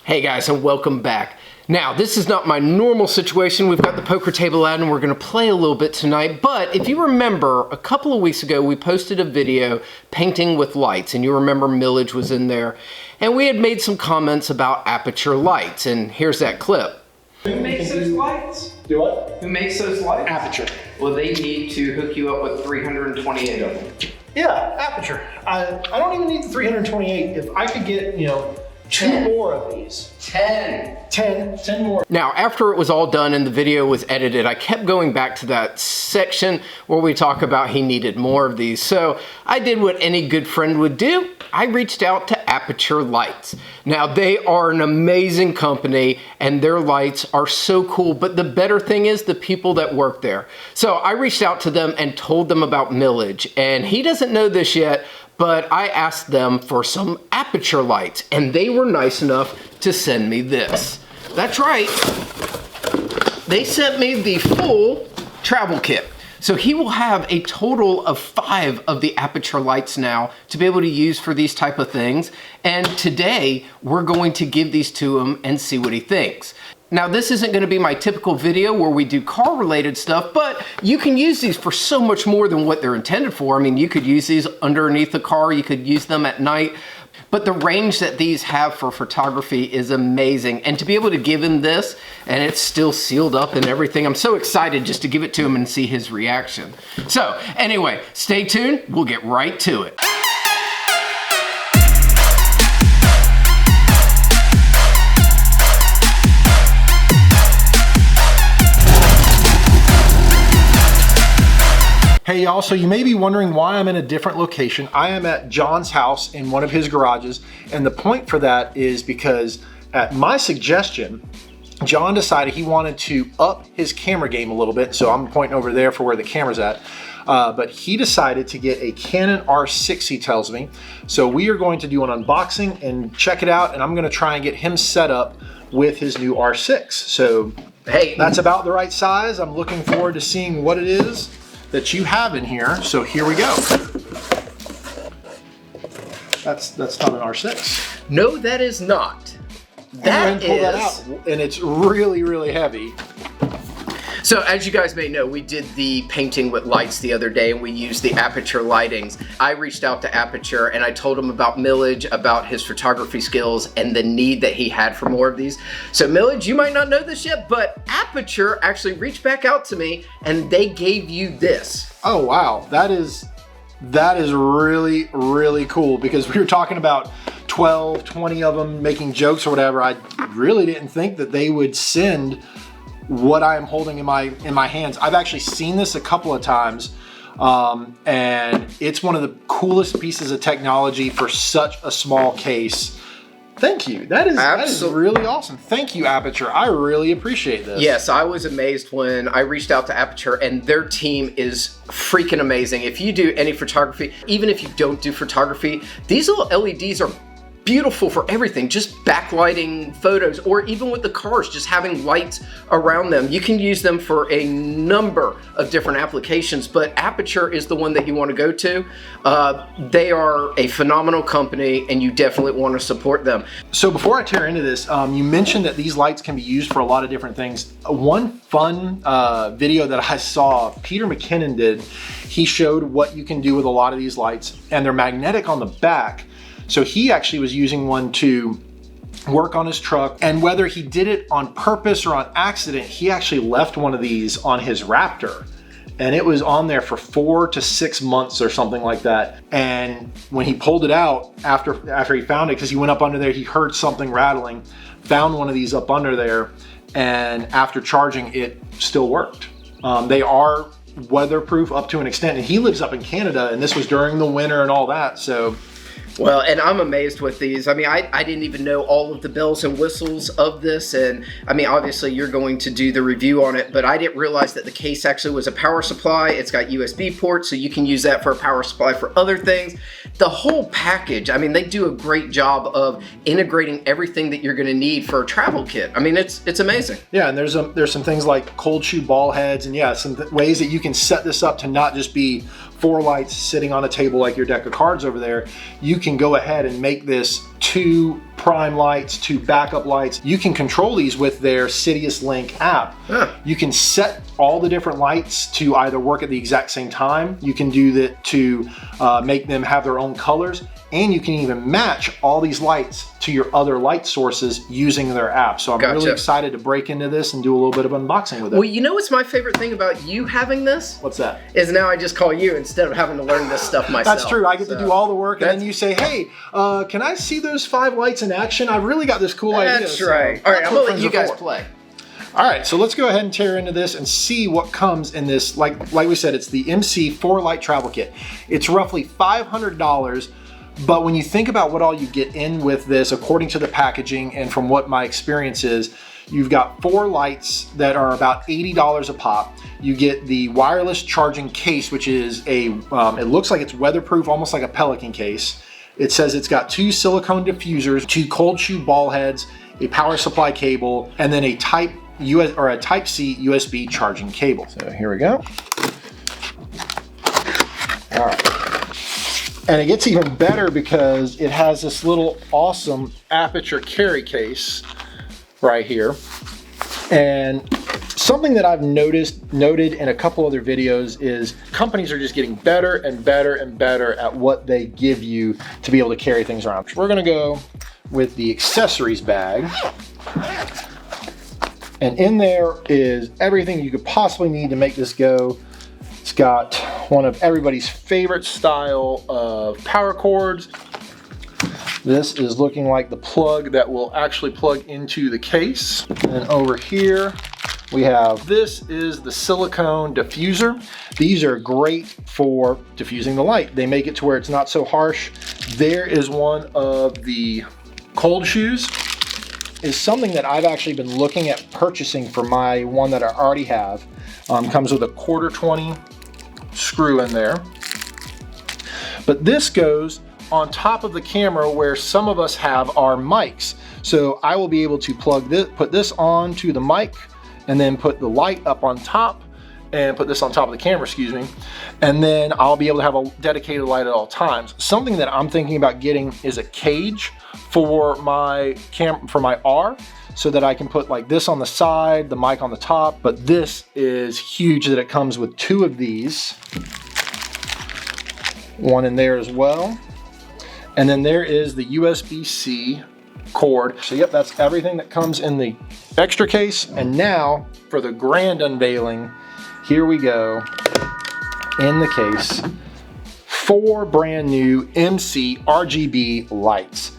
Hey guys, and welcome back. Now, this is not my normal situation. We've got the poker table out and we're gonna play a little bit tonight, but if you remember, a couple of weeks ago, we posted a video painting with lights, and you remember Milledge was in there, and we had made some comments about Aputure lights, and here's that clip. Who makes those lights? Do what? Who makes those lights? Aputure. Well, they need to hook you up with 328 of them. Yeah, Aputure. I don't even need the 328. If I could get, 2 more of these. 10 more. Now, after it was all done and the video was edited, I kept going back to that section where we talk about he needed more of these. So I did what any good friend would do. I reached out to Aputure Lights. Now, they are an amazing company and their lights are so cool, but the better thing is the people that work there. So I reached out to them and told them about Milledge, and he doesn't know this yet, but I asked them for some Aputure lights, and they were nice enough to send me this. That's right. They sent me the full travel kit. So he will have a total of 5 of the Aputure lights now to be able to use for these type of things. And today we're going to give these to him and see what he thinks. Now, this isn't going to be my typical video where we do car related stuff, but you can use these for so much more than what they're intended for. I mean, you could use these underneath the car, you could use them at night, but the range that these have for photography is amazing. And to be able to give him this, and it's still sealed up and everything, I'm so excited just to give it to him and see his reaction. So anyway, stay tuned, we'll get right to it. Hey y'all, so you may be wondering why I'm in a different location. I am at John's house in one of his garages, and the point for that is because at my suggestion, John decided he wanted to up his camera game a little bit, so I'm pointing over there for where the camera's at. But he decided to get a Canon R6, he tells me. So we are going to do an unboxing and check it out, and I'm gonna try and get him set up with his new R6. So hey, that's about the right size. I'm looking forward to seeing what it is that you have in here. So here we go. That's not an R6. No, that is not. That pull that out, and it's really, really heavy. So as you guys may know, we did the painting with lights the other day and we used the Aputure lightings. I reached out to Aputure and I told him about Milledge, about his photography skills and the need that he had for more of these. So Milledge, you might not know this yet, but Aputure actually reached back out to me and they gave you this. Oh wow, that is really, really cool, because we were talking about 12, 20 of them making jokes or whatever. I really didn't think that they would send what I am holding in my hands. I've actually seen this a couple of times, and it's one of the coolest pieces of technology for such a small case. Thank you. That is really awesome. Thank you, Aputure. I really appreciate this. Yes, I was amazed when I reached out to Aputure, and their team is freaking amazing. If you do any photography, even if you don't do photography, these little LEDs are beautiful for everything, just backlighting photos, or even with the cars, just having lights around them. You can use them for a number of different applications, but Aputure is the one that you want to go to. They are a phenomenal company and you definitely want to support them. So before I tear into this, you mentioned that these lights can be used for a lot of different things. One fun video that I saw Peter McKinnon did, he showed what you can do with a lot of these lights, and they're magnetic on the back. So he actually was using one to work on his truck, and whether he did it on purpose or on accident, he actually left one of these on his Raptor, and it was on there for 4 to 6 months or something like that. And when he pulled it out after he found it, because he went up under there, he heard something rattling, found one of these up under there, and after charging, it still worked. They are weatherproof up to an extent, and he lives up in Canada, and this was during the winter and all that, so. Well, and I'm amazed with these. I mean, I didn't even know all of the bells and whistles of this, and I mean, obviously you're going to do the review on it, but I didn't realize that the case actually was a power supply. It's got USB ports, so you can use that for a power supply for other things. The whole package, I mean, they do a great job of integrating everything that you're gonna need for a travel kit. I mean, it's amazing. Yeah, and there's some things like cold shoe ball heads, and yeah, some ways that you can set this up to not just be 4 lights sitting on a table like your deck of cards over there, you can go ahead and make this 2 prime lights, 2 backup lights. You can control these with their Sidious Link app. You can set all the different lights to either work at the exact same time. You can do that to make them have their own colors, and you can even match all these lights to your other light sources using their app. So I'm really excited to break into this and do a little bit of unboxing with it. Well, you know what's my favorite thing about you having this? What's that? Is now I just call you instead of having to learn this stuff myself. That's true. I get to do all the work, and then you say, hey, can I see those 5 lights in action? I really got this cool idea. That's right. All right, I'm going to let you guys play. All right, so let's go ahead and tear into this and see what comes in this. Like we said, it's the MC 4 Light Travel Kit. It's roughly $500, but when you think about what all you get in with this, according to the packaging and from what my experience is, you've got 4 lights that are about $80 a pop. You get the wireless charging case, which is a, it looks like it's weatherproof, almost like a Pelican case. It says it's got 2 silicone diffusers, 2 cold shoe ball heads, a power supply cable, and then a Type C USB charging cable. So here we go. All right. And it gets even better because it has this little awesome Aputure carry case right here. And something that I've noted in a couple other videos is companies are just getting better and better and better at what they give you to be able to carry things around. We're gonna go with the accessories bag. And in there is everything you could possibly need to make this go. It's got one of everybody's favorite style of power cords. This is looking like the plug that will actually plug into the case. And over here, we have, this is the silicone diffuser. These are great for diffusing the light. They make it to where it's not so harsh. There is one of the cold shoes. Is something that I've actually been looking at purchasing for my one that I already have. Comes with a 1/4-20 screw in there. But this goes on top of the camera where some of us have our mics. So I will be able to plug this, put this on to the mic, and then put the light up on top, and put this on top of the camera, excuse me. And then I'll be able to have a dedicated light at all times. Something that I'm thinking about getting is a cage for my R, so that I can put like this on the side, the mic on the top. But this is huge that it comes with 2 of these. One in there as well. And then there is the USB-C cord. So yep, that's everything that comes in the extra case. And now for the grand unveiling, here we go in the case. 4 brand new MC RGB lights.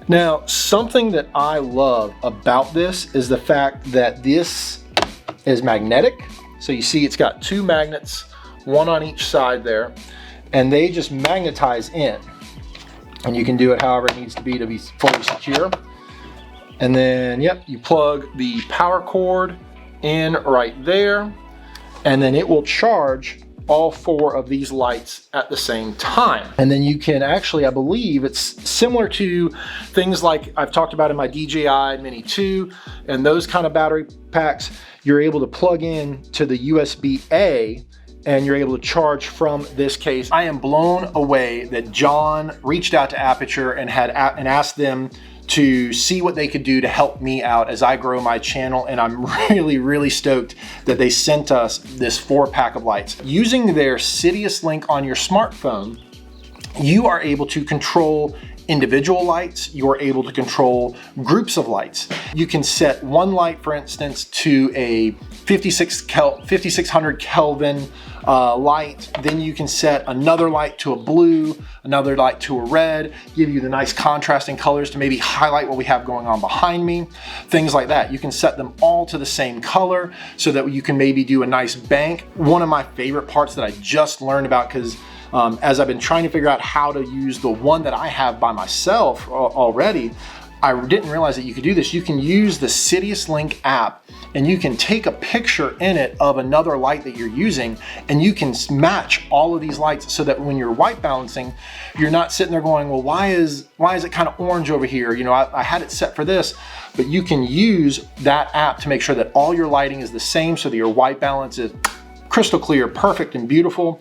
Now, something that I love about this is the fact that this is magnetic. So you see it's got 2 magnets, 1 on each side there, and they just magnetize in. And you can do it however it needs to be fully secure. And then, yep, you plug the power cord in right there, and then it will charge all 4 of these lights at the same time. And then you can actually, I believe it's similar to things like I've talked about in my DJI Mini 2 and those kind of battery packs. You're able to plug in to the USB-A and you're able to charge from this case. I am blown away that John reached out to Aputure and asked them to see what they could do to help me out as I grow my channel, and I'm really stoked that they sent us this 4-pack of lights. Using their Sidious Link on your smartphone, you are able to control individual lights, you are able to control groups of lights. You can set one light, for instance, to a 5600 Kelvin light, then you can set another light to a blue, another light to a red, give you the nice contrasting colors to maybe highlight what we have going on behind me, things like that. You can set them all to the same color so that you can maybe do a nice bank. One of my favorite parts that I just learned about, because as I've been trying to figure out how to use the one that I have by myself already, I didn't realize that you could do this. You can use the Sidious Link app and you can take a picture in it of another light that you're using, and you can match all of these lights so that when you're white balancing, you're not sitting there going, well, why is it kind of orange over here? You know, I had it set for this, but you can use that app to make sure that all your lighting is the same so that your white balance is crystal clear, perfect and beautiful.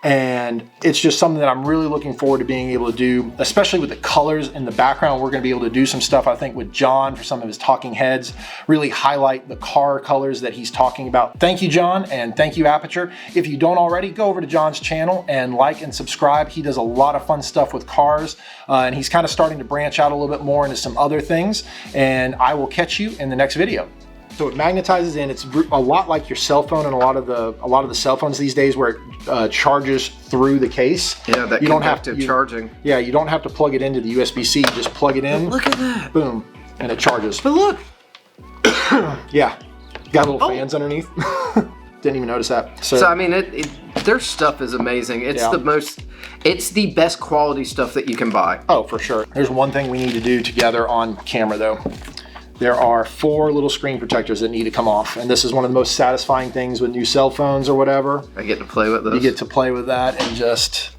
And it's just something that I'm really looking forward to being able to do, especially with the colors in the background. We're going to be able to do some stuff, I think, with John for some of his talking heads, really highlight the car colors that he's talking about. Thank you, John, and thank you, Aputure. If you don't already, go over to John's channel and like and subscribe. He does a lot of fun stuff with cars, and he's kind of starting to branch out a little bit more into some other things, and I will catch you in the next video. So it magnetizes in. It's a lot like your cell phone and a lot of the cell phones these days, where it charges through the case. Yeah, that you don't have to charging. Yeah, you don't have to plug it into the USB-C. You just plug it in. Look at that. Boom, and it charges. But look. Yeah, got little fans underneath. Didn't even notice that. So I mean, their stuff is amazing. It's it's the best quality stuff that you can buy. Oh, for sure. There's one thing we need to do together on camera though. There are 4 little screen protectors that need to come off, and this is one of the most satisfying things with new cell phones or whatever. I get to play with this. You get to play with that and just